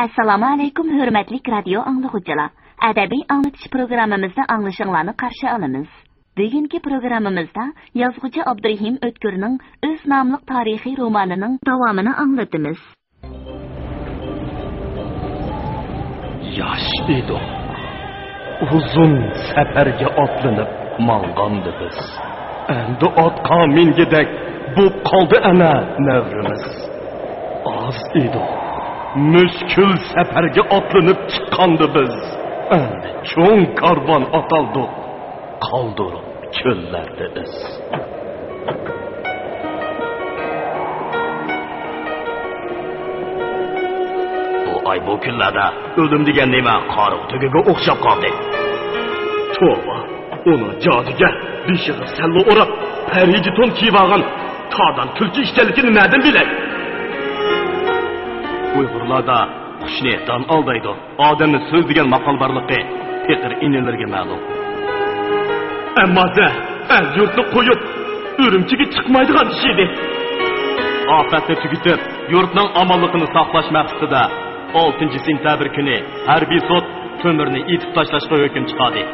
Assalomu alaykum hurmatli radio anglag'uchilar. Adabiy anglatish programmamizda anglashinglarni qarshi olamiz. Bugungi programmamizda yozuvchi Abdurahim O'tkirning o'z nomli tarixiy romanining davomini anglatamiz. Yosh edi. Uzun safarga otlanib mang'andi biz. Endi otqa mingidek bu qoldi ana navrimiz. Az edi. Mushkul safarga otlanib chiqqandi biz. Endi cho'ng karvon ataldik. Qoldirib cho'llarda iz. Ay bu kunlarda o'lim degan nima qoriq tugiga o'xshab qoldi. Tova, uni jodiga beshig'i sallo o'rab, pariji to'n kiyib olgan tog'dan tulki ishtaligini nimadan bilay? Uyg'urlarda qushni don aldaydi. Odamni so'z degan maqol borligi faqir inilarga ma'lum. Ammo yurtni qo'yib, Urumchiga chiqmaydigan ish edi. Ofatni tugitib, yurtning omonligini saqlash maqsadida 6 sentabr kuni harbiy sud Tömürni itib tashlashga hukm chiqardi.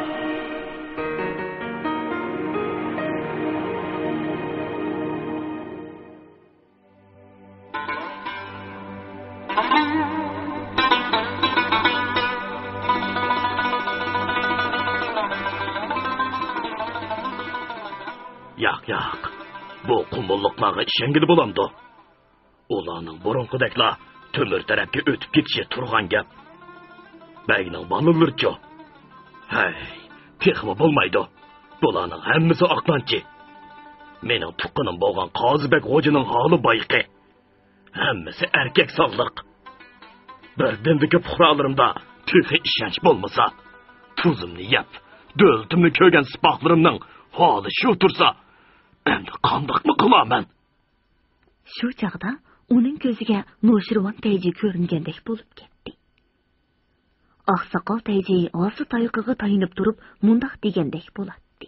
Yo'q. Bu qumulliqlarga ishongili bo'lamdi. Ularning burunqidaklar Tömür tarafga o'tib ketishi turgan gap. Bayning balilirchi. Hay, texmi bo'lmaydi. Bularning hammasi aqlanchi. Mening tuqqanim bo'lgan Qozibek xo'janing holi bayqi. Hammasi erkak sog'liq. Birdendagi puhralarimda texi ishonch bo'lmasa, tuzimni yeb, do'ltimni ko'rgan sipohlarimning holi shu tursa, endi qandoqmi qilaman? Shu chaqda uning ko'ziga Noshirvon Tayji ko'ringandek bo'lib ketdi. Oqsoqol Tayji osi tayoqiga tayinib turib, mundaq degandek bo'ladi.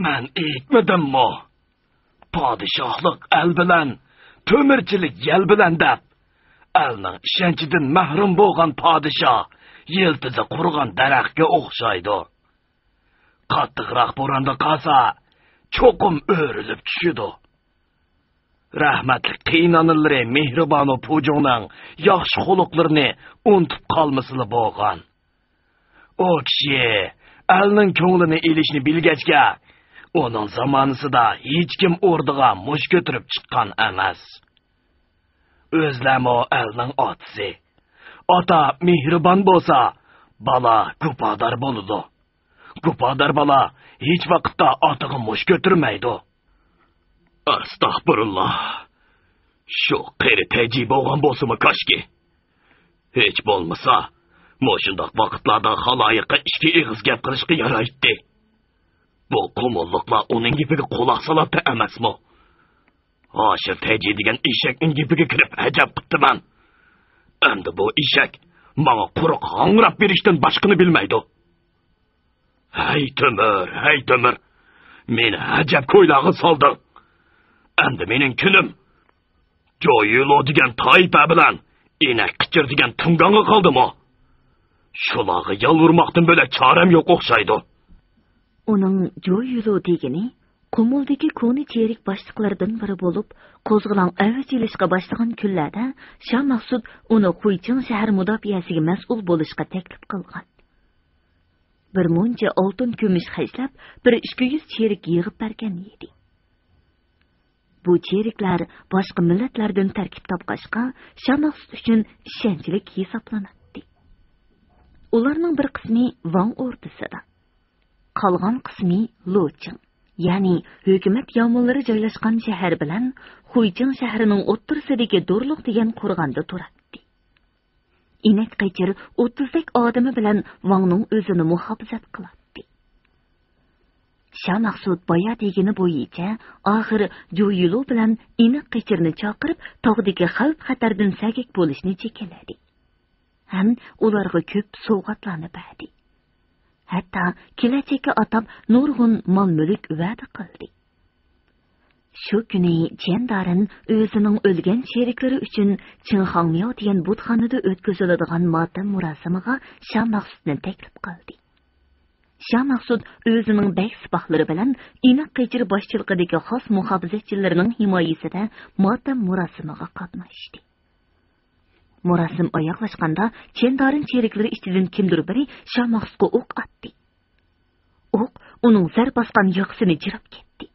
Men aytmadimmi? Podshohlik el bilan, to'mirchilik yel bilan deb, elning ishonchidan mahrum bo'lgan podshoh yiltizi qurgan daraxtga o'xshaydi. Qattiqroq bo'ronda qolsa, cho'qim o'rilib tushidi. Rahmatli qiynanillari Mehribonu Pujo'ning yaxshi xuluqlarini unutib qolmasili bo'lgan. O kishi elning ko'nglini elishni bilgachga, uning zamonasida hech kim o'rdiga mush ko'tarib chiqqan emas. O'zlamo elning otasi. Ota mehribon bo'lsa, bola gupador bo'ladi. Gupador bola hech vaqtda otiga mush ko'tarmaydi. Astagfirullah. Shu qeri Tayji bo'lgan bo'lsa-mi koshki. Hech bo'lmasa, mo'shundoq vaqtlarda xaloyiqqa ishga eg'iz gap qilishga yaraydi. Bu qumulliqlar uning gapiga quloq soladi emasmi? Hoshir Tayji degan eshakning gapiga kirib ajab qiptiman. Endi bu eshak menga quruq hangrab berishdan boshqani bilmaydi. Hay Tömür. Meni ajab ko'ylag'i soldi. Endi mening kunim Joyilo degan toifa bilan enak qichir degan tungonga qoldimi? Shularga yolvurmoqdan bo'lak choram yo'q o'xshaydi. Uning Joyilo degani Qumuldagi ko'ni cherik boshliqlaridan biri bo'lib, qo'zg'olon avj ilishga boshlagan kunlarda Shah Maqsud uni Qo'ychin shahar mudofaasiga mas'ul bo'lishga taklif qilgan. Bir muncha oltin kumush xajlab, 200 cherik yig'ib bergan edi. Bu cheriklar boshqa millatlardan tarkib topqashqa, Shah Maqsud uchun ishonchlik hisoblanadi. Ularning bir qismi Van ordusida, qolgan qismi Lochin, ya'ni hukumat yomg'irlari joylashgan shahar bilan Qo'ychin shahrining o'ttirsidagi Do'rliq degan qo'rg'onda turadi. Inak qaychir 30 dak odami bilan Vanning o'zini muhofazat qiladi. Shah Maqsud boya degani bo'yicha oxir Joyilo bilan inak qaychirni chaqirib, tog'dagi xavf-xatardan sagak bo'lishni chekaladi. Ham ularga ko'p sovg'atlarni berdi. Hatto kelajakka atab nurg'un mol-mulk va'da qildi. Şu güni Çendarın özünün ölgen şeriklari üçün Çinxangmiao degan butxonada o'tkaziladigan motam murosimiga Shah Maqsudni taklif qildi. Shah Maqsud o'zining bek sipohlari bilan iniq qechir boshchiligidagi xos muhofizatchilarining himoyasida motam murosimiga qatnashdi. Murosim oyoqlashganda Çendarın şeriklari ichidan kimdir biri Shah Maqsudga o'q atdi. O'q uning zar bosgan yoqsini jirab ketdi.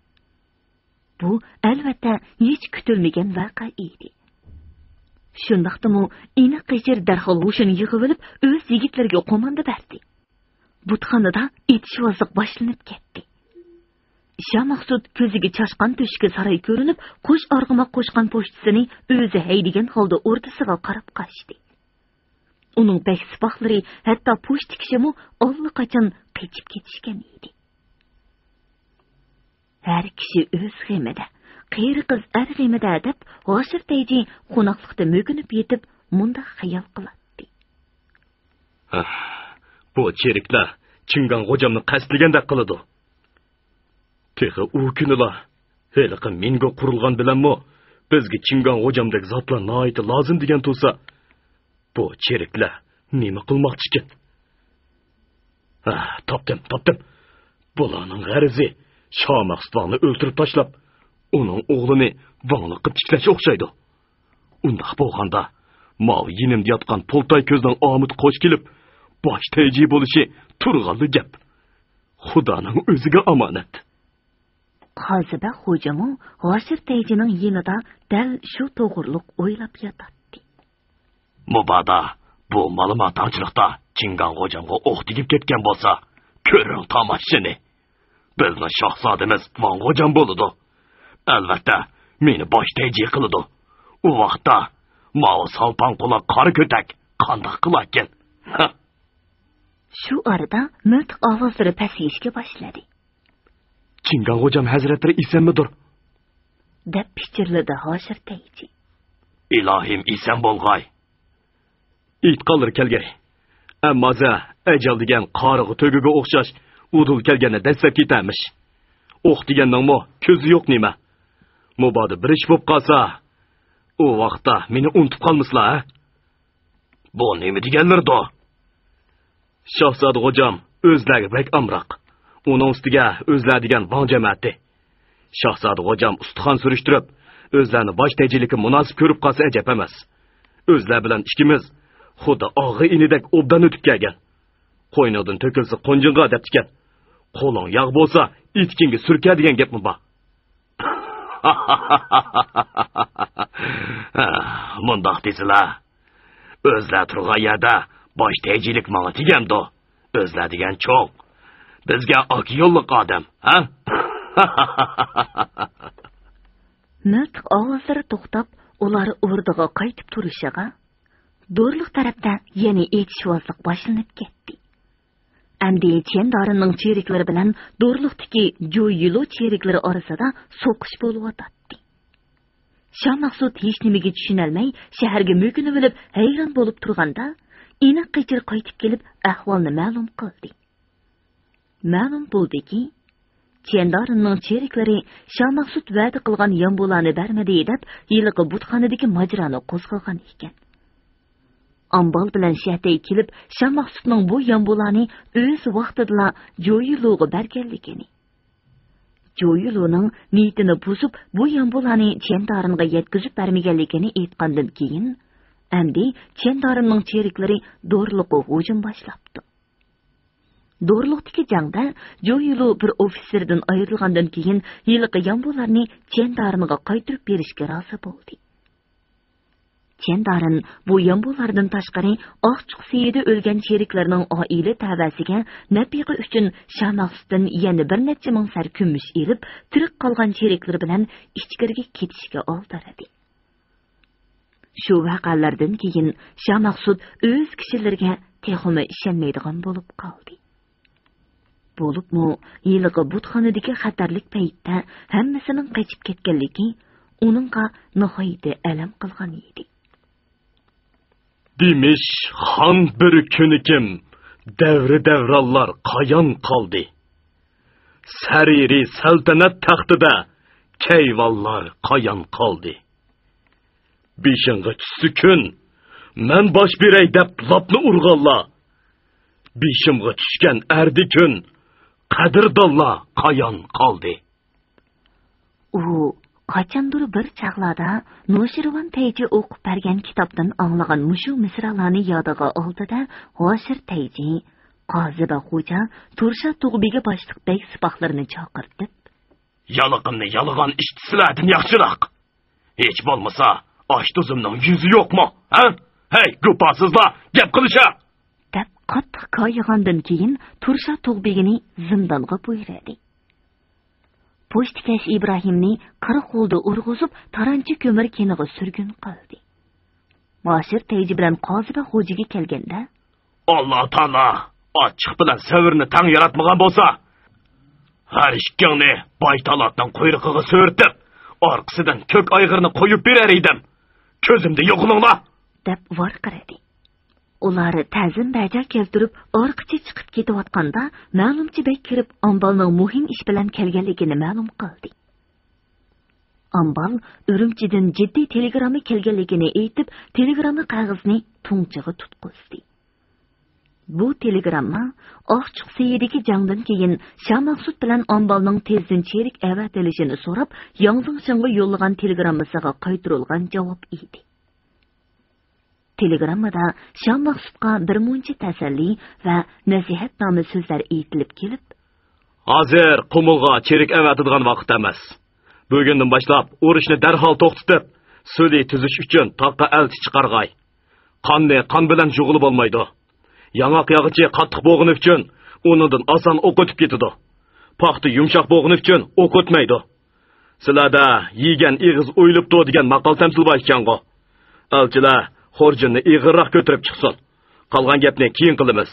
Bu albatta hech kutilmagan voqea edi. Shundaqdimi iniq qechir darhol hushini yig'ib olib, o'z yigitlariga qo'manda berdi. Butxonada etishvozlik boshlanib ketdi. Shah Maqsud ko'ziga chashqan to'shga saroy ko'rinib, qo'sh arg'umoq qo'shgan pochtasini o'zi haydigan holda o'rtasiga qarab qochdi. Uning bek sipohlari hatto pochta kishimi allaqachon qechib ketishgan edi. Her kişi öz xemede, qeyri qiz er xemede deb, G'ashir Tayji qo'noqlikda mögünüp yetib, munda xayol qiladi. Bu cheriklar Chingan Xo'jamni qasdlaganda qiladi. Texi u kunlar heliqi menga qurilgan bilanmi, bizga Chingan Xo'jamdek zotlar noiti lozim degan bo'lsa, bu cheriklar nima qilmoqchi ekan? Topdim. Bularning g'arizi Shah Maqsudni o'ltirib tashlab, uning o'g'lini vangliqib tiklash o'xshaydi. Undaq bo'lganda, mav yinimda yotgan Poltay ko'zdan omid qo'sh kelib, bosh Tayji bo'lishi turg'anli gap. Xudoning o'ziga omonat. Qoziba xo'jami G'ashir Tayjining yinida dal shu to'g'riliq o'ylab yotadi. Mubada bu ma'lumotchilikda Chingan Xo'jamga o'q tegib ketgan bo'lsa, ko'ring tomashini. Bizning shahzodamiz Van Xo'jam bo'ladi. Albatta, meni bosh Tayji qiladi. U vaqtda Mao Salpan quloq qori ko'tak qandoq qilarkan? Shu arada nutq ovozlari pasayishga boshladi. Chingan Xo'jam hazratlari esanmidir? deb pichirladi G'ashir Tayji. Ilohim esan bo'lg'ay. Itqalır kelgay. Ammaza ajal degan qorig'i to'giga o'xshash udul kelganda dastlab ketamish. O'q deganning ko'zi yo'q nima? Mubodi bir ish bo'lib qolsa, u vaqtda meni unutib qolmislar, ha? Bu nima deganlardi? Shahzoda Xo'jam o'zlari bek amroq. Uning ustiga o'zlar degan Van jamoati. Shahzoda Xo'jam ustixon surishtirib, o'zlarini bosh Tayjilikka munosib ko'rib qolsa ajab emas. O'zlar bilan ishimiz xuddi og'i inidek obdan o'tib kelgan. Qo'ynodan to'kilsa qo'njinga deb tikan. Qo'ling yog' bo'lsa, itkinga surka degan gapmi bor? Mundoq desizlar. O'zlar turgan yerda bosh Tayjilik menga tegamdi. O'zlar degan cho'q. Bizga oq yo'lliq odam, ha? Nutq ovozlari to'xtab, ular o'rniga qaytib turishiga Do'rliq tarafda yana etishvozlik boshlanib ketdi. Endi Çendarınning cheriklari bilan Do'rliqdagi Joyilo cheriklari orasida so'qish bo'layotdi. Shah Maqsud hech nimaga tushunolmay, shaharga mo'kinib olib, hayron bo'lib turganda, aniq qechir qaytib kelib, ahvolni ma'lum qildi. Ma'lum bo'ldiki, Çendarınning cheriklari Shah Maqsud va'da qilgan yombolarni bermadi deb, yiliqi butxonadagi majroni qo'zg'agan ekan. Ambal bilan Shahtay kelib, Shah Maqsudning bu yombolarni o'z vaqtida Joyiloga berganligini. Joyiloning niyatini buzib, bu yombolarni Çendarınga yetkazib bermaganligini aytgandan keyin, endi Çendarınning cheriklari Do'rliqqa hujum boshlabdi. Do'rliqdagi jangda Joyilo bir ofitserdan ayrilgandan keyin yiliqi yombolarni Çendarınga qaytirib berishga rozi bo'ldi. Çendarın bu yombolardan tashqari oqchuq seyida o'lgan cheriklarining oila tavasiga nafiqa uchun Shah Maqsuddan yana bir necha ming sar kumush elib, tirik qolgan cheriklar bilan ichkariga ketishga oldiradi. Shu voqealardan keyin Shah Maqsud o'z kishilariga texmi ishonmaydigan bo'lib qoldi. Bo'libmi, yiliqi butxonadagi xatarlik paytda hammasining qochib ketganligi uningga nihoyatda alam qilgan edi. Demiş, xon bir kunikim, davri-davrallar qayon qoldi. Sariri saltanat taxtida keyvallar qayan qaldı. Beshingga tushdi kun, men bosh beray deb lapni urg'alla. Beshimga tushgan erdi kun, qadrdonlar qayan qaldı. U qachondir bir chaqlarda Noshirvan Tayji o'qib bergan kitobdan anglagan mushu misralarni yodiga oldida Hoshir Tayji, Qoziba xo'ja, Tursha Tug'biga boshliq bek sipohlarini chaqirtib, Yalıqımni yalıgan işçilerden yaxşırak. Hiç bo'lmasa, aş tuzumning yüzü yok mu? Ha? Hey, gupasızlar, gap qilisha! deb qattiq koyigandan keyin Tursha Tug'bigini zindonga buyurdi. Pochtikash Ibrohimni qirqo'lda urg'izib, taranchi ko'mir keniga surgun qildi. Hoshir Tayji bilan Qoziba xo'jaga kelganda, Allah Taala ochiq bilan savirni tang yaratmagan bo'lsa, har ikkingni baytalatdan quyruqiga so'rtib, orqasidan ko'k ayg'irni qo'yib berar edim. Ko'zimda yo'qlinglar, deb varqiradi. Ular ta'zim baja keltirib, orqacha chiqib ketayotganda, ma'lumchi bek kirib, Ambalning muhim ish bilan kelganligini ma'lum qildi. Ambal Urumchidan jiddiy telegramma kelganligini aytib, telegramma qog'ozni to'ngchiga tutqizdi. Bu telegramma Oqchiq Seyidagi jangdan keyin Shah Maqsud bilan Ambalning tezdan cherik avatilishini so'rab, Yangzingshinga yo'llagan telegrammasiga qaytarilgan javob edi. Telegrammada Shah Maqsudga bir muncha tasalli va nasihatnoma so'zlar aytilib kelib, hozir Qumulga cherik avatadigan vaqt emas. Bugundan boshlab urushni darhol to'xtatib, sulh tuzish uchun taqqa elchi chiqarg'ay. Qonni qon bilan jug'ilib olmaydi. Yanaq yog'ichi qattiq bo'g'ini uchun unidan oson o'q o'tib ketadi. Paxta yumshoq bo'g'ini uchun o'q o'tmaydi. Sizlarda yegan ig'iz o'ylibdi degan maqol tamsil bor ekan-go. Elchilar xorjinni ig'irroq ko'tarib chiqsin. Qolgan gapni keyin qilamiz.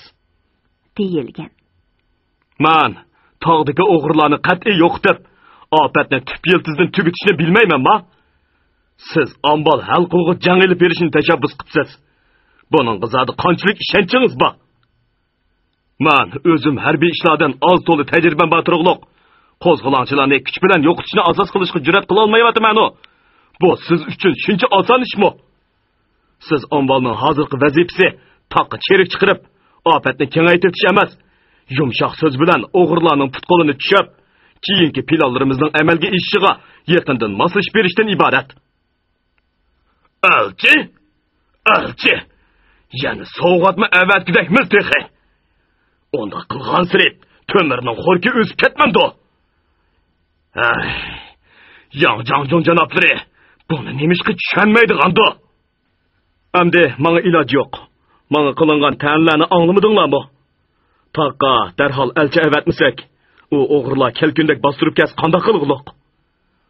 deyilgan. Man tog'dagi o'g'irlarni qat'iy yo'qitib, ofatni tip yiltizdan tugitishni bilmayman-ma? Siz Ambal hal qilg'ich jang elib berishni tashabbus qilsiz. Buning qizadi qanchalik ishonchingiz bor? Man o'zim harbiy ishlardan oz to'li tajribam bor turug'liq. Qo'zg'olonchilarni kuch bilan yo'qitishni asos qilishga jur'at qila olmayapman. Bu siz uchun shuncha oson ishmi? Siz Ambalning hozirgi vazifasi taqqa cherik chiqarib, ofatni kengaytirish emas, yumshoq so'z bilan o'g'irlarning putqolini tushib, keyingi planlarimizning amalga oshishiga yaqindan moslash berishdan iborat. Elchi, yana sovg'atma avatgidakmiz texi. Onda qilgan sirib, to'mirning xo'rki o'sib ketmandi. Yang janoblari, buni nemishqa tushunmaydi-g'andi. Endi menga iloj yo'q. Menga qilingan ta'inlarni anglamadinglarmi? Taqqa darhol elchi avatmasak, u o'g'irlar kelkundek bostirib kes qanday qilg'iliq?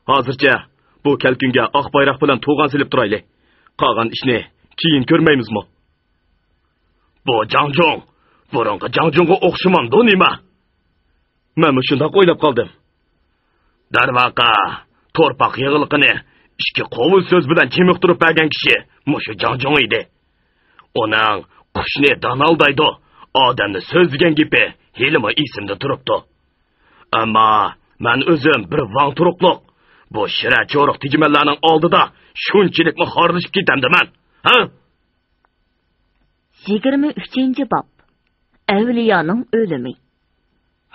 Hozircha bu kelkunga oq bayroq bilan to'g'on silib turaylik. Qolgan ishni keyin ko'rmaymizmi? Bu Jangjong, burungi Jangjongga o'xshamamdi nima? Men shunday o'ylab qoldim. Darvaqa, torpaq yig'iliqini ikki qovul so'z bilan chimiqtirib bergan kishi mushu Jangjong edi. Uning qushni donaldaydi, odamni so'zlagan gapi helimi esimda turibdi. Ammo men o'zim bir vang turuqliq, bu shira cho'riq tijmanlarning oldida shunchalik xorlashib ketamdiman, ha? 23-bob. Avliyoning o'limi.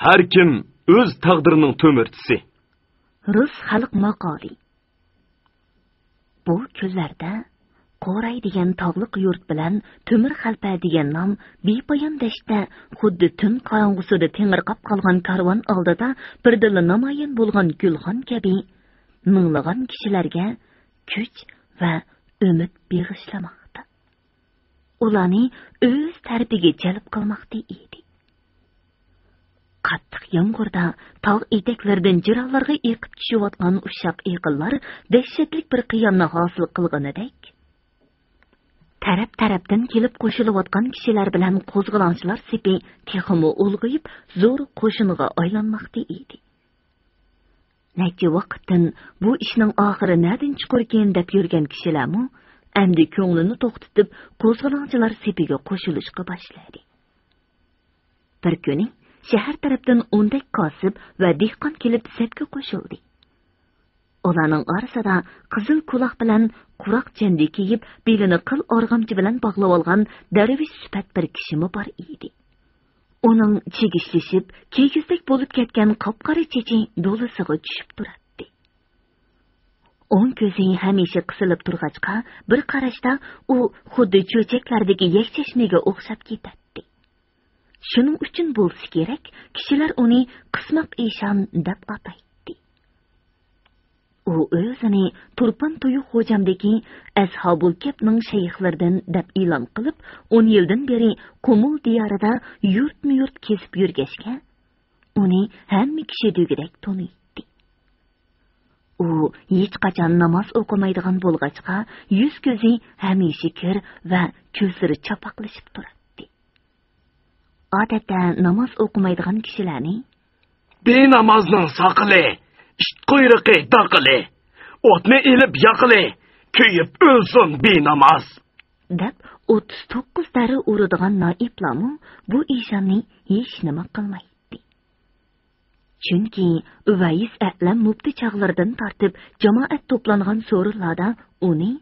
Har kim o'z taqdirining to'mirchisi. Rus xalq maqoli. Bu kunlarda Qo'ray degan tog'liq yurt bilan To'mir xalpa degan nom bepoyon dashtda xuddi tun qorong'usida tengirqab qolgan karvon oldida birdilla namoyon bo'lgan gulxon kabi minglagan kishilarga kuch va umid bag'ishlamoqda. Ularni o'z tarafiga jalb qilmoqda edi. Qattiq yomg'irda tog' etaklaridan jirovlarga eqib tushayotgan ushaq eqinlar dahshatli bir qiyomni hosil qilganidek, taraf-tarafdan kelib qo'shilayotgan kishilar bilan qo'zg'olonchilar sepi texmo ulg'ayib, zo'r qo'shiniga aylanmoqda edi. Necha vaqtdan bu ishning oxiri nerdan chiqarkan deb yurgan kishilarmi endi ko'nglini to'xtatib, qo'zg'olonchilar sepiga qo'shilishga boshladi. Bir kuni shahar tarafdan o'ndak kosib va dehqon kelib sepga qo'shildi. Ularning orasida qizil quloq bilan quroq jandi kiyib, belini qil org'amchi bilan bog'lab olgan darvish sifat bir kishimi bor edi. Uning chegishlashib, kiygizdek bo'lib ketgan qop-qora chechi do'lisiga tushib turadi. O'ng ko'zi hamisha qisilib turg'achqa, bir qarashda u xuddi cho'chaklardagi yakchashmaga o'xshab ketadi. Shuning uchun bo'lsa kerak, kishilar uni Qismoq Eshon deb ataydi. U o'zini Turpan To'yu xo'jamdagi Ashabul Kahfning shayxlaridan deb e'lon qilib, 10 yildan beri Qumul diyorida yurt-yurt kesib yurgashga, uni hamma kishi degidek taniydi. U hech qachon namoz o'qimaydigan bo'lg'achqa, yuz ko'zi hamisha kir va ko'zlari chapaqlashib turadi. Odatda namoz o'qimaydigan kishilarni benamozning saqili, ish quyruqi taqili, o'tni elib yaqili, kuyib o'lsin benamoz deb 39 dara uradigan noiblami bu ishonni hech nima qilmaydi. Chunki Uvays A'lam mufti chaqlardan tortib jamoat to'plangan so'rinlarda uni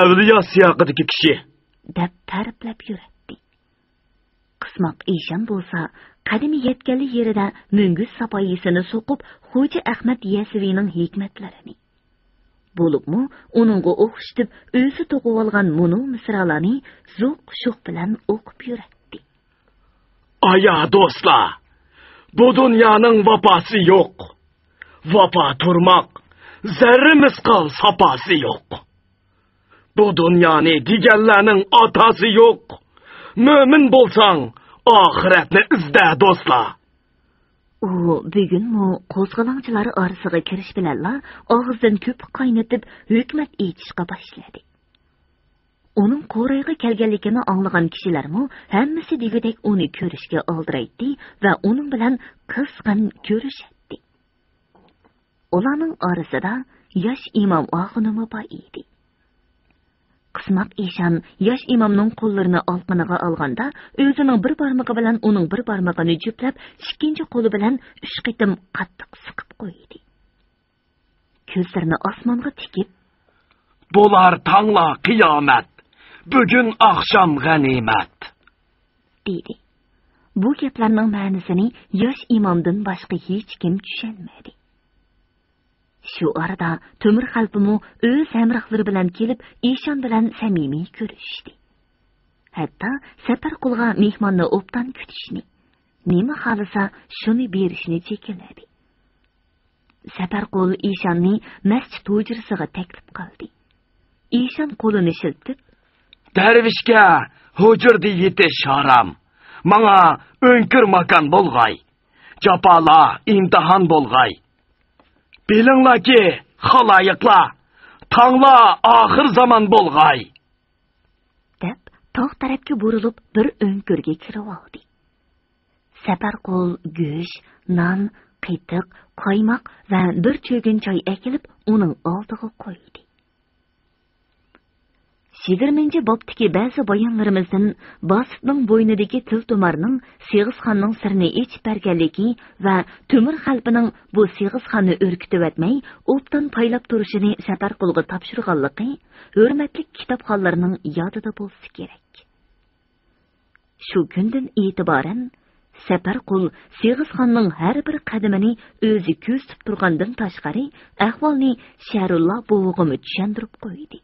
avliyo siyoqidagi kishi deb ta'riflab yuradi. Qismoq Eshon bo'lsa, qadimi yetganli yerida Mungus sapoyisini so'qib, Xo'ja Ahmad Yasaviyning hikmatlarini bo'libmi, uningga o'xshitib, o'zi to'qib olgan mo'no misralarni zo'q-shuq bilan o'qib yuradi. Aya do'stlar, bu dunyoning vafosi yo'q. Vafo turmoq, zarra misqol saposi yo'q. Bu dunyoni deganlarning otasi yo'q. Mo'min bo'lsang, oxiratni izla do'stlar. U bugunmi qo'zg'alonchilar orasiga kirish bilanla og'izdan ko'p qaynatib hukmat aytishga boshladi. Uning qo'rayga kelganligini anglagan kishilarmi hammasi degidek uni ko'rishga oldiraydi va uning bilan qizg'in ko'rishadi. Ularning orasida yosh imom og'inimi bor edi. Qismoq Eshon yosh imomning qo'llarini olqiniga olganda, o'zining bir barmog'i bilan uning bir barmog'ini juplab, ikkinchi qo'li bilan 3 qitim qattiq siqib qo'ydi. Ko'zlarini osmonga tikib, "Bo'lar tangla qiyomat, bugun oqshom g'animat" dedi. Bu gaplarning ma'nosini yosh imomdan boshqa hech kim tushunmadi. Shu arada Temir xalpimi o'z hamrohlari bilan kelib, Eshon bilan samimiy ko'rishdi. Hatto Safarqulga mehmonni obdan kutishni, nima xolisa shuni berishni chekinadi. Safarqul Eshonni masjid hujrasiga taklif qildi. Eshon qo'lini shiltib, "Darvishga hujrda yetish harom. Menga o'nkir makon bo'lg'ay. Japola imtihon bo'lg'ay. Bilinglarki, xaloyiqlar, tanglar oxir zamon bo'lg'ay" deb tog' tarafga burilib bir o'nkirga kirib oldi. Safarqul go'sht, non, qiytiq, qaymoq va bir cho'gin choy akilib uning oldiga qo'ydi. 20 bobdagi ba'zi bayonlarimizdan Bositning bo'ynidagi Tiltomarning Seg'izxonning sirini ichib berganligi va Temir xalpining bu Seg'izxonni o'rkitib o'tmay, o'pdan paylab turishini Safarqulga topshirganligi hurmatli kitobxonlarning yodida bo'lsa kerak. Shu kundan e'tiboran Safarqul Seg'izxonning har bir qadamini o'zi ko'zib turgandan tashqari ahvolni Sharullo buvog'imi tushuntirib qo'ydi.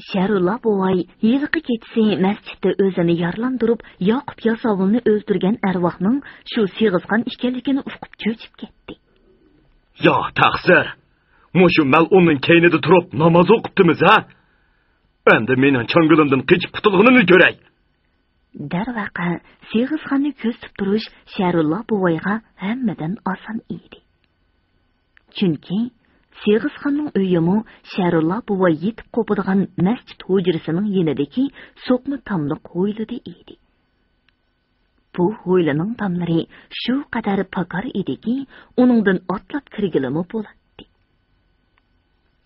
Sharullo buvay yilqi ketsi masjidda o'zini yarlantirib, Yoqub Yosovulni o'ldirgan arvohning shu Seg'izxon ekanligini uqib cho'chib ketdi. "Yo, taqsir. Mushu mal'unning keynida turib namoz o'qibdimiz, ha? Endi mening changulimdan qechib qutulganini ko'ray." Darvaqa Seg'izxonni ko'zib turish Sharullo buvayga hammadan oson edi. Chunki Seg'izxonning uyimi Sharullo buvay yetib qo'padigan masjid hujrasining yonidagi so'qmi tomliq ho'ylida edi. Bu ho'ylining tomlari shu qadar pakar ediki, uningdan otlab kirgilimi bo'ladi.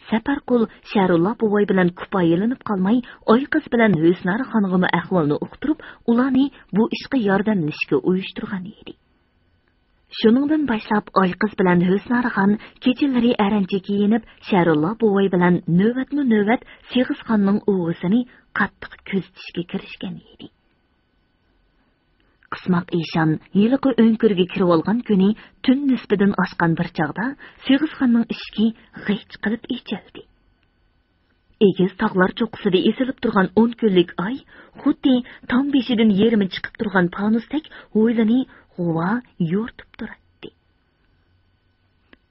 Safarqul Sharullo buvay bilan kupoyilinib qolmay, oy qiz bilan Husnar xonimga ahvolni uqtirib, ularni bu ishga yordamlashga uyushtirgan edi. Şuningdan başlap Oyqiz bilan Husnarxon kechalari arancha kiyinib, Sharullo buvay bilan navbatma-navbat Seg'izxonning o'g'isini qattiq kuzatishga kirishgan edi. Qismoq Eshon yiliqi o'nkirga kirib olgan kuni tun nisbidan oshgan bir chog'da Seg'izxonning ishki g'ich qilib ichildi. Egiz tog'lar cho'qqisida esilib turgan 10 kunlik oy xuddi tom beshidan yerimi chiqib turgan panusdek o'ylani g'uva yo'rtib turadi.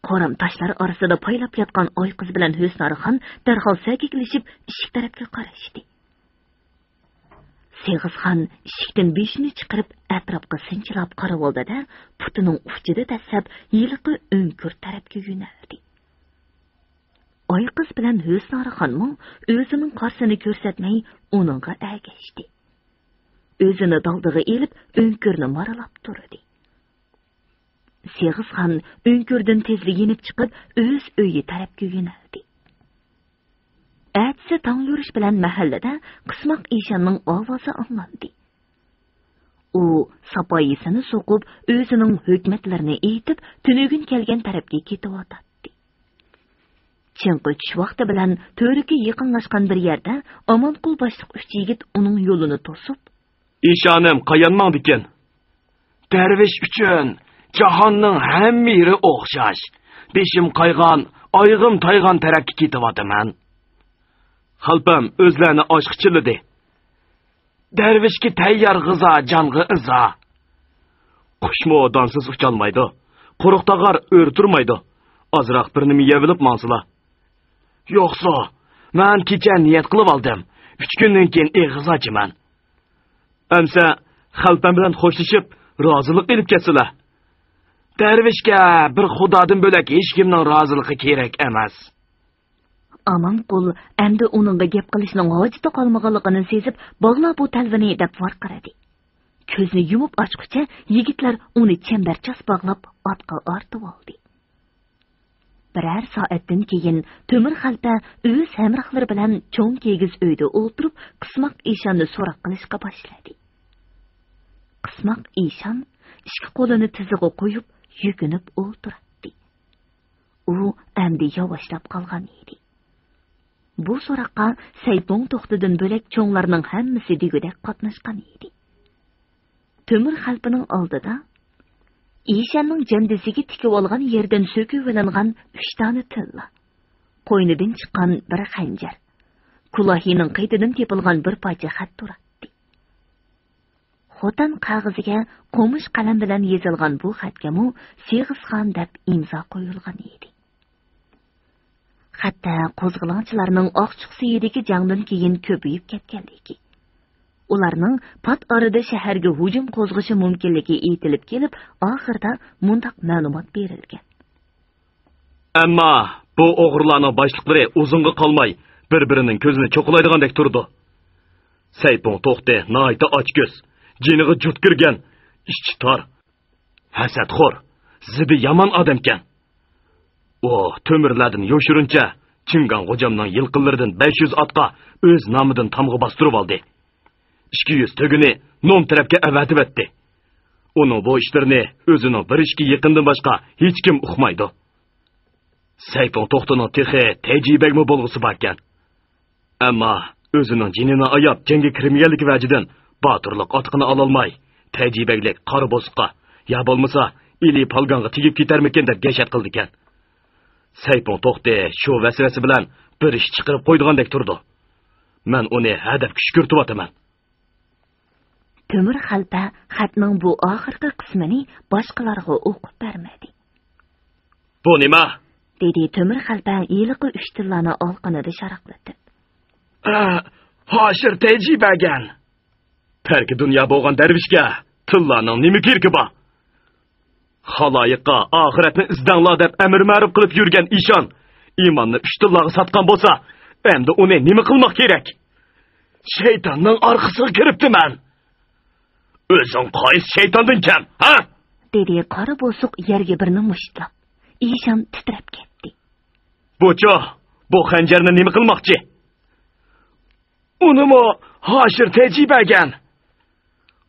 Qoram tashlar orasida poylab yotgan Oyqiz bilan Husnarxon darhol sakiklashib eshik tarafga qarashdi. Seg'izxon eshikdan beshini chiqarib atrofga sinchilab qarab oldi-da, putining ufchida tasab yiliqi o'nkir tarafga yo'naldi. Oyqiz bilan Husnarxonmi o'zining qarsini ko'rsatmay uningga ergashdi. O'zini daldig'i elib o'nkirni maralab turdi. Seg'izxon o'nkirdan tezlik yenib chiqib o'z uyi tarafga yo'naldi. Atsi tong yurish bilan mahallada Qismoq Eshonning ovozi anglandi. U sapoyisini so'qib o'zining hukmatlarini aytib, tunugin kelgan tarafga ketib o'tdi. Chunki tush vaqti bilan to'riga yaqinlashgan bir yerda Omonqul boshliq 3 yigit uning yo'lini to'sib, "Eshonim qayanmang ekan? Darvish uchun jahonning hamma yeri o'xshash. Beshim qaygan, oyg'im toygan tarafga ketyapman. Xalpam o'zlarini oshqichilidi. Darvishga tayyor g'izo jonga izo. Qushmo donsiz ucholmaydi. Quruq tog'ar o'rturmaydi. Ozroq bir nima yevilib mansila. Yo'qsa, men kecha niyat qilib oldim. 3 kundan keyin eg'izochiman. Amsa xalpam bilan xo'shlashib, rozilik qilib ketsalar. Darvishga bir xudodan bo'lak hech kimning roziligi kerak emas." Omonqul endi uningga gap qilishning hojati qolmaganligini sezib, "Bog'la bu talvini" deb varqiradi. Ko'zni yumib ochguncha yigitlar uni chambarchas bog'lab otga ortib oldi. Birer soatdan keyin Temir xalpa o'z hamrohlari bilan cho'ng kegiz uyda o'tirib, Qismoq Eshonni so'roq qilishga boshladi. Qismoq Eshon ikki qo'lini tizig'iga qo'yib, yukinib o'tirdi. U endi yovoshlab qolgan edi. Bu so'roqqa Saypong to'xtidan bo'lak cho'nglarning hammasi degudek qatnashgan edi. Temir xalpining oldida Eshonning jandisiga tikib olgan yerdan so'kib olingan 3 tane tilla, qo'ynidan chiqqan bir xanjar, kulohining qaytidan tepilgan bir parcha xat turadi. Xotan qog'oziga qo'mish qalam bilan yozilgan bu xatga Seg'izxon deb imzo qo'yilgan edi. Hatta qo'zg'olonchilarning oqchiqsiyidagi jangdan keyin ko'payib ketganligi, ularning pat orada shaharga hujum qo'zg'ishi mumkinligi aytilib kelib, oxirida mundaq ma'lumot berilgan. Ammo bu o'g'irlarning boshliqlari uzunga qolmay bir-birining ko'zini cho'qilaydigandek turdi. Saypong to'xti, nayta ochko'z, jiniga jut kirgan, ishchi tor, hasadxo'r, zidi yomon odamkan. O tömürlerden yoşurunca Çingan hocamның yılqınlardan 500 atqa öz namıdan tamğı bastırıp aldı. 200 tögünü nom tarafga avatib etdi. Onun bu işlerini özünün bir işki yakından başka hiç kim uqmaydı. Saypong to'xtining texi tecrübegmi bolğusu barkan. Ama özünün jinini ayab jangga kirmaganligi vajidan batırlıq atqını alalmay, tecrübeglik qari bosqa, ya bo'lmasa ili palganga tegib ketarmikin deb gashat qildi ekan. Saypong to'xti shu vasvasi bilan bir ish chiqarib qo'ydigandek turdi. Men uni hadafga shukr ataman. Temir xalpa xatning bu oxirgi qismini boshqalarga o'qib bermadi. Bu nima? Dedi Temir xalpa yiliqi 3 tillani olqinida sharaqlatib. Hoshir tecrübegen. Terki dünya bo'lgan darvishga tillaning nima kerki bor? Xaloyiqqa oxiratni izdanglar deb amr ma'ruf qilib yurgan Eshon iymonni 3 tillaga sotgan bo'lsa, endi uni nima qilmoq kerak? Shaytonning orqasiga kiribdiman. O'zing qaysi shaytondan kam, ha? Dedi qora bo'suq yerga birini mushtlab. Eshon titrab ketdi. Bu xanjarni nima qilmoqchi? Unimi Hoshir tecrübegen.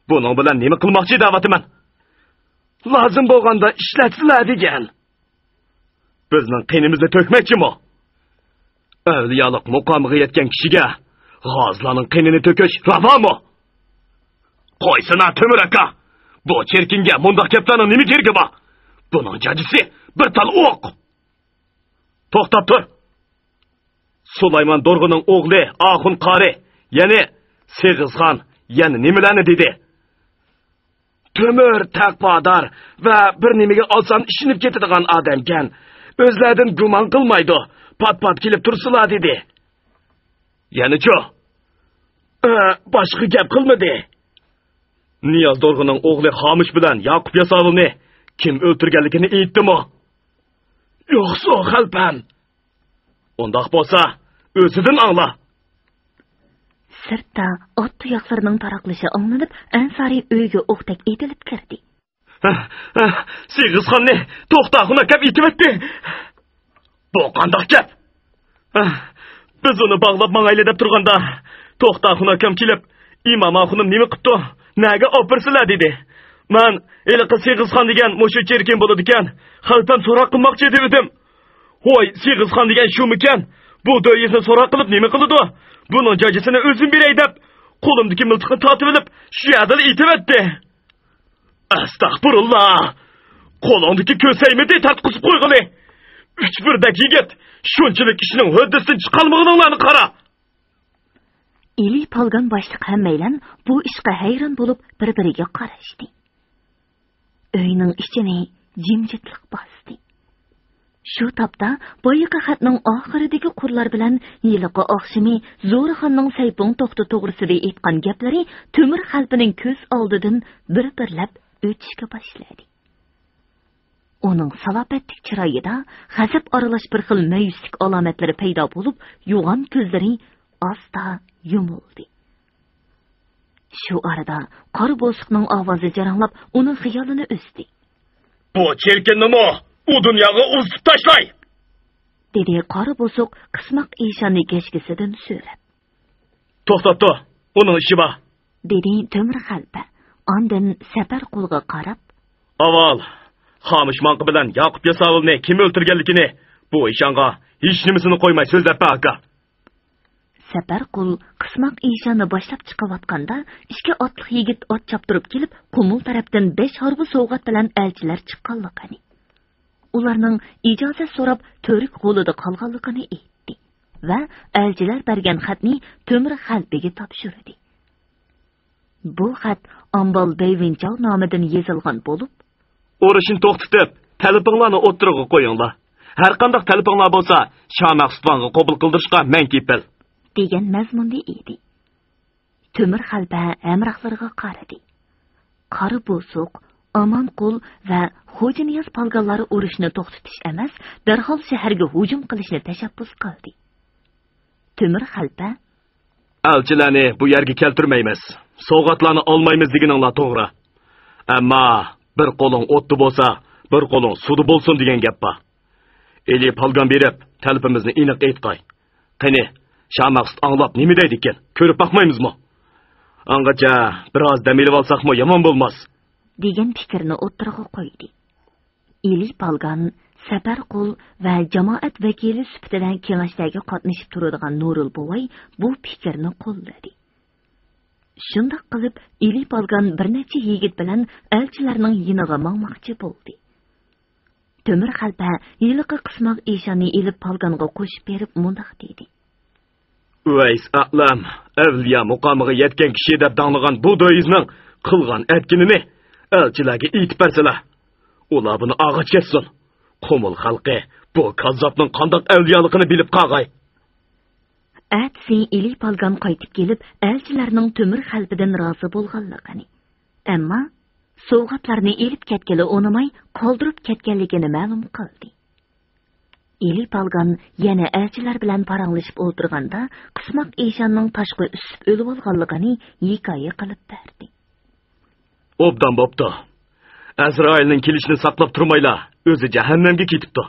Buning bilan nima qilmoqchi da'vatiman? Lazım bo'lganda ishlatsizlar degan. Bizning qinimizni to'kmoqchimi? Avliyolik muqomiga yetgan kishiga g'ozlarning qinini to'kish ravomi? Qo'ysana Temur aka. Bu cherkinga mundaq gaplarning nima keragi bor? Buning jajisi bir tal o'q. To'xtab tur. Sulaymon Dorg'uning o'g'li Axun qari, ya'ni Seg'izxon, yana nimalarni dedi? Temur taqvodor va bir nimaga olsam ishinib ketadigan odamkan. O'zlaridan gumon qilmaydi. Pat-pat kelib tursilar dedi. Yana-chi? Boshqa gap qilmadi. Niyoz Dorg'uning o'g'li Xomush bilan Yaqub Yasovilni kim o'ltirganligini aytdimi? Yo'qsa xalpam. Undaq bo'lsa, o'zidan angla. Sirtda ot tuyoqlarining taraqlishi anglanib, Ansari uyga o'qdak etilib kirdi. Seg'izxonni to'xtag'una kap etibdi. Bu qandoq gap? Biz uni bog'lab mang'ayla deb turganda, to'xtag'una kam kelib, imom oxunim nima qildi? Naga opirsilar dedi. Men eliqi Seg'izxon degan mushu cherkin bo'ladi ekan, xalpam so'roq qilmoqchi edim. Hoy, Seg'izxon degan shumikan? Bu do'yizni so'roq qilib nima qildi? Buning jajisini o'zim beray deb, qo'limdagi miltiqni tortib olib, shu yerda aytibdi. Astag'firullah. Qo'lingdagi ko'saymidi tartqizib qo'yg'ili. 3-1dak yigit, shunchalik ishning hoddasidan chiqolmaganinglarni qara. Eli polgon boshliq hammaylan bu ishga hayron bo'lib bir-biriga qarashdi. Uyning ichini jimjitlik bosdi. Shu topda boyiqa xatning oxiridagi qurlar bilan yiliqi oqshimi Zo'rixonning Saypung to'xti to'g'risida aytgan gaplari Temur xalqining ko'z oldidan bir-birlab o'tishga boshladi. Uning salobatlik chiroyida g'azab aralash bir xil mayuslik alomatlari paydo bo'lib, yo'g'on ko'zlari asta yumildi. Shu arada qora bo'shiqning ovozi jaranglab, uning xiyolini o'sdi. Bu cherkinnimi u dunyoga uzib tashlay, dedi qora bo'shiq qismoq eshonni kechgisidan so'rab. To'xtatdi, uning ishi bor, dedi Temur xalpa. Ondan Sapar qulga qarab, avval Xomush Manqi bilan Yaqub Yasovilni kim o'ltirganligini bu ishonga hech nimasini qo'ymay so'zlab aka. Sapar qul qismoq eshonni boshlab chiqayotganda, ikki otliq yigit ot choptirib kelib, Qumul tarafdan 5 harbi sovg'at bilan elchilar chiqqanligini, ularning ijozat so'rab to'rik qo'lida qolganligini aytdi va elchilar bergan xatni Temur xalqiga topshirdi. Bu xat Ambal Beyvinchal nomidan yozilgan bo'lib, urushni to'xtatib, talabinglarni o'ttirig'i qo'yinglar. Har qanday talabinglar bo'lsa, Shoh Maqsudxonga qabul qildirishga men kepil, degan mazmunda edi. Temur xalpa hamrohlariga qaradi. Qari bo'suq, Amonqul va Xo'janiyaz polgonlari urushni to'xtatish emas, darhol shaharga hujum qilishni tashabbus qildi. Temur xalpa, elchilarni bu yerga keltirmaymiz, sovg'atlarni olmaymiz deganinglar to'g'ri. Ammo bir qo'ling o'tdi bo'lsa, bir qo'ling sudi bo'lsin degan gap bor. Eli polgon berib, talabimizni aniq aytqay. Qani, Shoh Maqsud anglab nima deydi ekan? Ko'rib boqmaymizmi? Angacha biroz dam olib olsaqmi yomon bo'lmas, degan fikrni o'ttirg'a qo'ydi. Eli polgon, Sapar qul va jamoat vakili sifatida kengashdagi qatnashib turadigan Nurul Bovay bu fikrni qo'lladi. Shundoq qilib, Eli polgon bir necha yigit bilan elchilarning yiniga mangmoqchi bo'ldi. Temur xalpa yiliqi qismoq eshonni elib polgonga qo'shib berib mundaq dedi. Uvays aqlam, avliyo muqomiga yetgan kishi deb danglagan bu do'yizning qilgan etkinini elchilarga aytib bersalar, ular buni og'ich ketsin. Qumul xalqi bu kazzobning qandoq avliyoligini bilib qolg'ay. Atsi Eli polgon qaytib kelib, elchilarning Temur xalqidan rozi bo'lganligini, ammo sovg'atlarni elib ketgili unamay qoldirib ketganligini ma'lum qildi. Eli polgon yana elchilar bilan paranglashib o'tirganda, qismoq eshonning tashqi usib o'lib olganligini hikoya qilib berdi. Obdan bo'pti. Azroilning kelishini saqlab turmaylar, o'zi jahannamga ketibdi.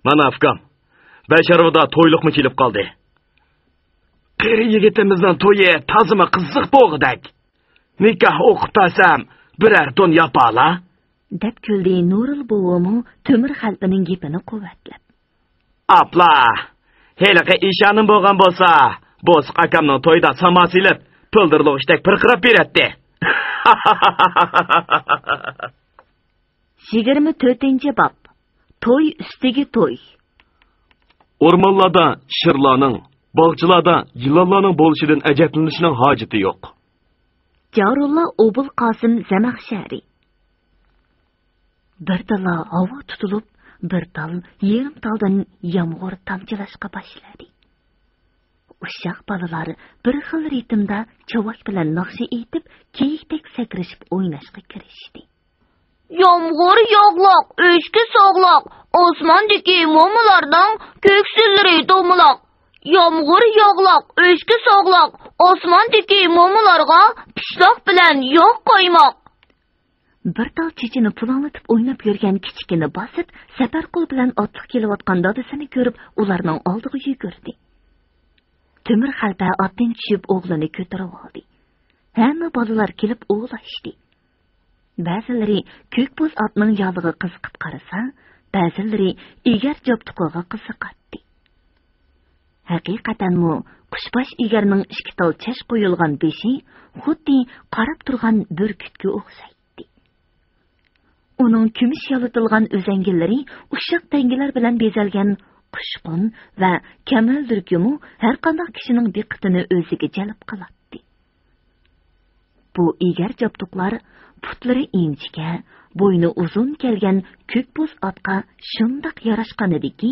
Mana afgam, Basharvada to'yliqmi kelib qoldi. Qari yigitimizning to'yi tazima qiziq bo'g'idak. Nikoh o'qib tasam, Birer ton yapala. deb kuldi Nurul bovomu Temir xalqining gapini quvvatlab. Apla, heliqi ishanim bo'lgan bo'lsa, Bosiq akamning to'yda samosi ilib, puldirloqishdak pirqirab beradi. 24-bab. To'y ustiga to'y. O'rmonlarda shirlarning, bog'chilarda yilonlarning bo'lishidan ajablanishning hojati yo'q. Jarulla Obul Qosim Zamaxshari. Bir dala havo tutilib, bir dal yerim taldan yomg'ir tamchilashga boshladi. Uşaq balalar bir xil ritmda chavak bilan naqshi etib, kiyikdek sakrashib o'ynashga kirishdi. Yomg'ir yog'loq, o'chki sog'loq, osmondagi mo'malardan ko'ksillari do'maloq. Yomg'ir yog'loq, o'chki sog'loq, osmondagi mo'malarga pishloq bilan yog' qo'ymoq. Bir tal chechini pulonlatib o'ynab yurgan kichkina Basit Saparqul bilan otliq kelayotgan dadasini ko'rib, ularning oldiga yugurdi. Temir xalpa otdan tushib o'g'lini ko'tarib oldi. Hamma bolalar kelib o'g'lashdi. Ba'zilari ko'kbo'z otning yog'lig'i qiziqib qarasa, ba'zilari egar jobtuqiga qiziqatdi. Haqiqatan mu qushbosh egarning ikki tal chash qo'yilgan beshi xuddi qarab turgan burkutga o'xshaydi. Uning kumush yolitilgan o'zangillari ushoq tangilar bilan bezalgan qushqun va kamal durkumu har qanday kishining diqqatini o'ziga jalb qiladi. Bu egar jabtuqlar putlari inchga, bo'yni uzun kelgan ko'kbo'z otga shundoq yarashgan ediki,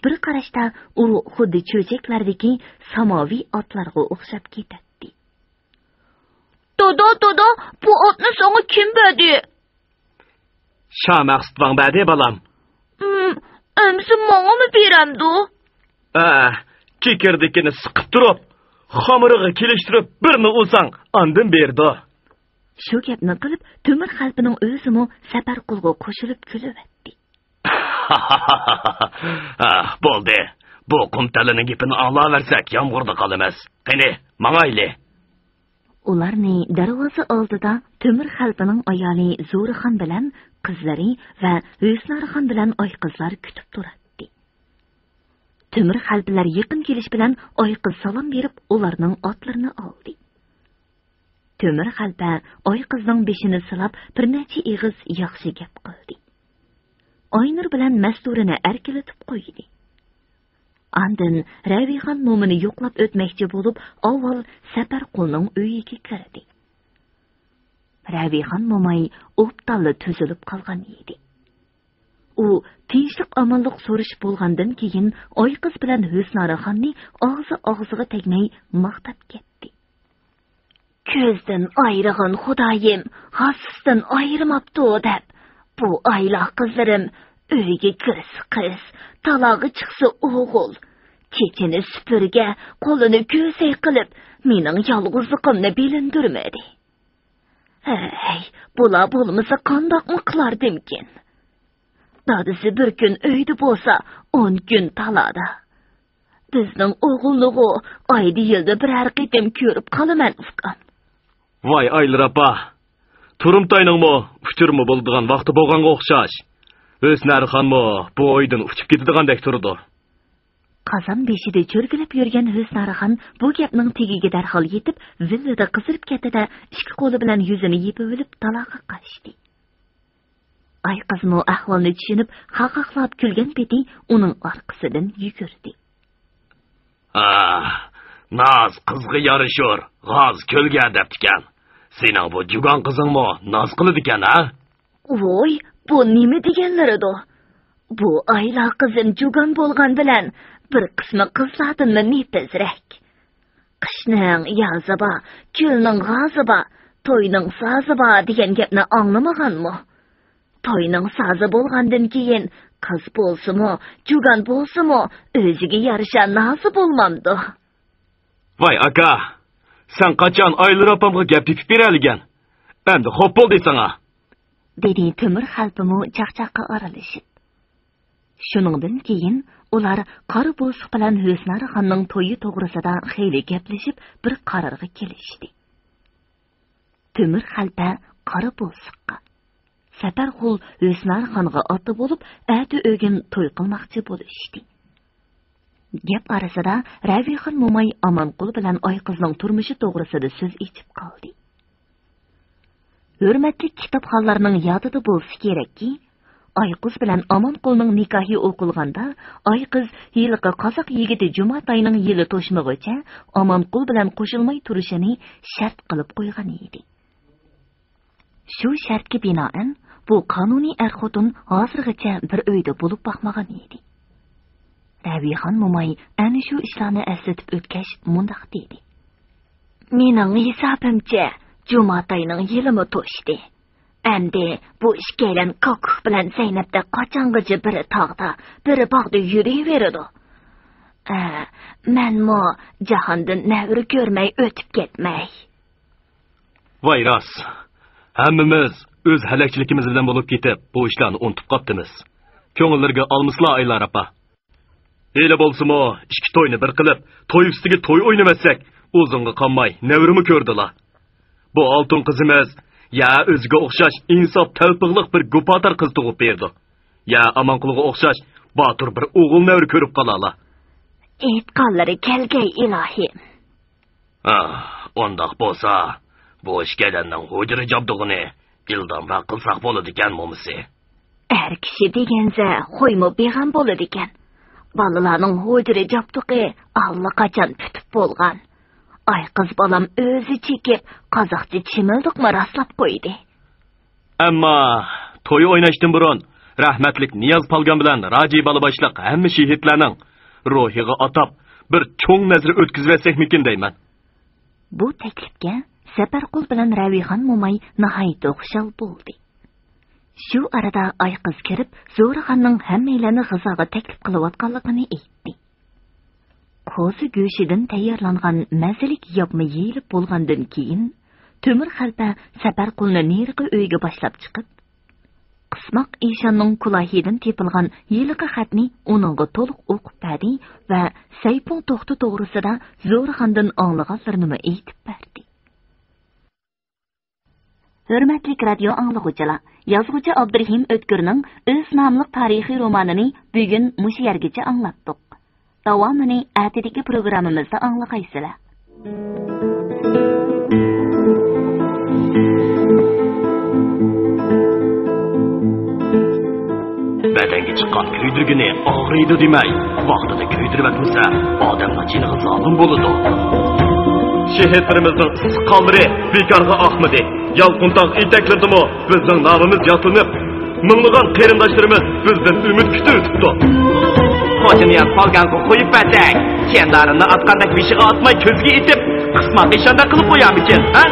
bir qarashda u xuddi cho'chaklardagi samoviy otlarga o'xshab ketadi. Dodo, bu otni so'ngi kim berdi? Shamaqstvang bade balam. Emsi mağamı beramdu? Kekirdikini sıqib turib, xamiriga kelishtirib, birini ulsang, andin berdi. Shu gapni qilib, Temir xalqining o'zimi Saparqulga qo'shilib kulibdi. Bo'ldi. Bu qumtalining gapini anglaversak, yomg'irda qolamiz. Qani, mangayli. Ularni darvoza oldida Temir xalqining ayoli Zo'rixon bilan qizlari va Husnarxon bilan oyqizlar kutib turadi. Temir xalqlar yaqin kelish bilan oyqiz salom berib, ularning otlarini oldi. Temir xalqa oyqizning beshini silab, bir necha ig'iz yaxshi gap qildi. Oynur bilan Masturini erkilatib qo'ydi. Andin Ravixon mo'mini yo'qlab o'tmoqchi bo'lib, avval Saparqulning uyiga kirdi. Ravixon mo'may o'ptalli tuzilib qolgan edi. U tinchlik amonlik so'rish bo'lgandan keyin oyqiz bilan Husnarxonni og'ziga tegmay maqtab ketdi. Ko'zdan ayirgan Xudoyim, xosisdan ayirmabdi deb, bu ayloq qizlarim uyga kirsa qiz, talog'i chiqsa o'g'il, chechini supurga, qo'lini ko'say qilib, mening yolg'izligimni bilindirmadi. Hey, bular bo'lmasa qandoqmi qilardimkin? Dadisi bir kun uyda bo'lsa, 10 kun talada. Bizning o'g'illig'i oyda yilda birar qitim ko'rib qolaman ukam. Voy Aylir apa, Turumtoyningmi, uturmi bo'ldigan vaqti bo'lganga o'xshash. Husnarxonmi bu oydan uchib ketadigandak turdi. Qazon beshida cho'rgilib yurgan Husnarxon bu gapning tegiga darhol yetib, villada qizirib ketdi-da, ikki qo'li bilan yuzini yepib olib taloqqa qochdi. Ay qizmi ahvolni tushunib, qaqaqlab kulgan peti uning orqasidan yugurdi. Naz qizga yarışır, g'oz ko'lga debdikan. Sening bu jugon qizingmi noz qiladikan, ha? Voy, bu nima deganlari-do? Bu ayla qizim jugon bo'lgan bilan bir qismi qizlardanmi netizrak. Qishning yoziba, ko'lning g'oziba, to'yning soziba degan gapni anglamaganmi? To'yning sozi bo'lgandan keyin qiz bo'lsimi, jugon bo'lsimi, o'ziga yarasha nozi bo'lmamdi. Voy aka, sen qachon Aylir opamga gap tepib beraligan? Endi xo'p bo'ldi sana. Dedi Temir xalpimi chaqchaqqa aralashib. Shuningdan keyin ular qari bo'siq bilan Husnarxonning to'yi to'g'risida xeyli gaplashib, bir qarorga kelishdi. Temir xalpa qara bolsuqqa. Saparqul Hüsnar xonga oti bo'lib, ati o'gin to'y qilmoqchi bo'lishdi. Gap arasida Ravixon mo'may Amanqul bilan Oyqizning turmushi to'g'risida so'z ichib qoldi. Hurmatli kitobxonlarning yodida bo'lsa kerakki, Oyqiz bilan Amanqulning nikohi o'qilganda, Oyqiz yiliqi qozoq yigiti Jumatayning yili to'shmig'icha Amanqul bilan qo'shilmay turishini shart qilib qo'ygan edi. Shu shartga binoan bu qonuniy er-xotin hozirgacha bir uyda bo'lib boqmagan edi. Ravixon mo'may ana shu ishlarni eslatib o'tkash mundaq dedi. Mening hisobimcha Jumatayning yilimi to'shdi. Endi bu ishkaylan Kokuk bilan Zaynabda qachongacha biri tog'da, biri bog'da yuraveradi. Men jahondan navri ko'rmay o'tib ketmay. Voy rost. Hammamiz o'z halakchiligimiz bilan bo'lib ketib, bu ishlarni unutib qoptimiz. Ko'ngillarga olmislar aylar apa. Elə bolsimo, ikki to'yni bir qilib, to'y ustiga to'y o'ynamasak, o'zingga qolmay, navrimi ko'rdilar. Bu oltin qizimiz ya o'ziga o'xshash insof talpiqliq bir gupatar qiz tug'ib berdi. Ya Amanqulga o'xshash botur bir o'g'il navri ko'rib qolala. Aytqanlari kelgay ilohi. Ondaq bo'lsa, bu ishkalanning hujri jabdug'ini ildamroq qilsaq bo'ladi ekan momisi. Er kishi deganza qo'ymo beg'am bo'ladi ekan. Balalarning hujri jabdug'i allaqachon tutib bo'lgan. Ay qiz balam o'zi chekib, qozoqcha chimildiqma raslab qo'ydi. Ammo to'y o'ynashdan burun rahmatlik Niyoz Palgan bilan Raji Balabashliq hamma shehidlarning ruhiga atab bir cho'ng nazar o'tkazvasak-mikin deyman. Bu taklifga Saparqul bilan Ravixon mo'may nihoyat xushal bo'ldi. Shu arada ay qiz kirib, Zo'raxonning hammalarni g'izoga taklif qilayotganligini aytdi. Qo'zi go'shidan tayyorlangan mazalik yopma yeyilib bo'lgandan keyin Temir xalpa Saparqulni neriqi uyga boshlab chiqib, qismoq eshonning qulohidan tepilgan yiliqi xatni uningga to'liq o'qib berdi va Saypun to'xti to'g'risida Zo'raxondan anglaganlarini aytib berdi. Hurmatli radio anglovchilar, yozuvchi Abdurahim O'tkirning o'z nomli tarixiy romanini bugun mush yergacha anglatdik. Davomini atidagi programmamizda anglaqaysizlar. Badanga chiqqan kuydirgini og'riydi demay, vaqtida kuydirib atmasa, odamlar jiniga zolim bo'ladi. Shehitlarimizning istiqollari bekorga oqmadi. Yalquntoq etaklardimi bizning nomimiz yozilib, minglagan qarindoshlarimiz bizdan umid kutib turibdi. Qo'shniyan qolganga qo'yib batak, kendarini atqandak beshiga otmay ko'zga etib, qismat ishonda qilib qo'yamikin, ha?